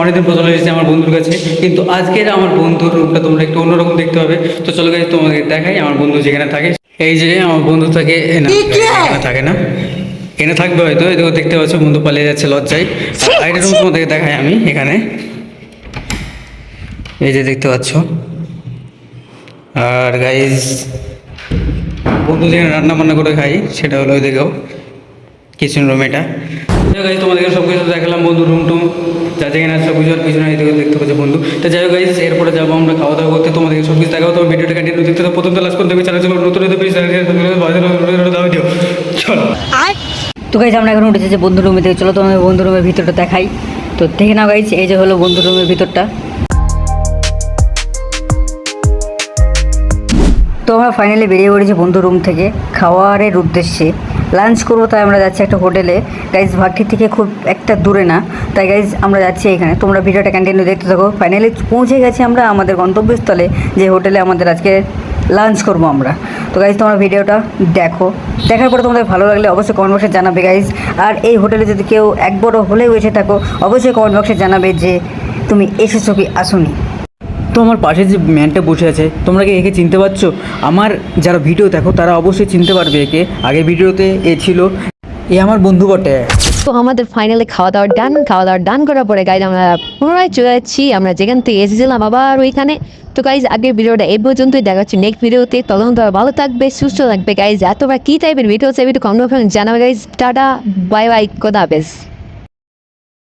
অনেকদিন পর চলে এসেছি আমার বন্ধুর কাছে, কিন্তু আজকের আমার বন্ধুর রূপটা তোমরা একটু অন্যরকম দেখতে হবে। তো চলো গাইজ তোমাদের দেখাই আমার বন্ধু যেখানে থাকে। এই যে আমার বন্ধু থাকে না, এখানে থাকে না, এখানে থাকবে হয়তো। এদিকে দেখতে পাচ্ছ বন্ধু পালিয়ে যাচ্ছে লজ্জায়। আর এটা রুম তোমাদেরকে দেখাই আমি এখানে, এই যে দেখতে পাচ্ছ। আর গাইজ বন্ধু যেখানে রান্না বান্না করে খাই সেটা হলো ওইদিকেও কিচেন রুম। এটা গাইজ তোমাদেরকে সব কিছু দেখালাম, বন্ধু রুম টুম যা যেখানে সব কিছু আর পিছনে এদিকে দেখতে পাচ্ছি বন্ধু। তো যাই হোক গাইজ, এরপরে যাবো আমরা খাওয়া দাওয়া করতে, তোমাদেরকে সব কিছু দেখাবো। তোমার ভিডিওটা কন্টিনিউ দেখতে তো প্রথম তো লাস্ট করতে হবে। চ্যানেল নতুন দাও দিও, চলো। তো গাইজ আমরা এখন উঠেছি যে বন্ধু রুমে থেকে, চলো তোমাদের বন্ধু রুমের ভিতরটা দেখাই। তো দেখে নাও গাইজ, এই যে হলো বন্ধু রুমের ভিতরটা। তো আমরা ফাইনালি বেরিয়ে পড়েছি বন্ধু রুম থেকে খাওয়ারের উদ্দেশ্যে। লাঞ্চ করবো, তাই আমরা যাচ্ছি একটা হোটেলে। গাইজ ভাগ্যি থেকে খুব একটা দূরে না, তাই গাইজ আমরা যাচ্ছি এখানে। তোমরা ভিডিওটা কন্টিনিউ দেখতে থাকো। ফাইনালি পৌঁছে গেছি আমরা আমাদের গন্তব্যস্থলে, যে হোটেলে আমাদের আজকে লাঞ্চ করবো আমরা। তো গাইজ তোমরা ভিডিওটা দেখো, দেখার পরে তোমাদের ভালো লাগলে অবশ্যই কমেন্ট বক্সে জানাবে গাইজ। আর এই হোটেলে যদি কেউ একবারও হলেও এসে থাকো, অবশ্যই কমেন্ট বক্সে জানাবে যে তুমি এসেছো কি আসোনি। তো আমার পাশে যে ম্যানটা বসে আছে, তোমরা কি একে চিনতে পারছো? আমার যারা ভিডিও দেখো তারা অবশ্যই চিনতে পারবে একে। আগের ভিডিওতে এ ছিল, এ আমার বন্ধু বটে। তো আমাদের ফাইনালি খাওয়া দাওয়ার ডান করার পরে গাইজ আমরা পুনরায় চলে যাচ্ছি আমরা যেখান থেকে এসেছিলাম আবার ওইখানে। তো গাইজ আগের ভিডিওটা এই পর্যন্তই, দেখা হচ্ছে নেক্সট ভিডিওতে। তখন তো ভালো থাকবে, সুস্থ থাকবে গাইজ। এতবার কী টাইপের ভিডিও চাইবে একটু কমেন্ট জানাবে গাইজ। টাটা, বাই বাই, খোদা হাফেজ।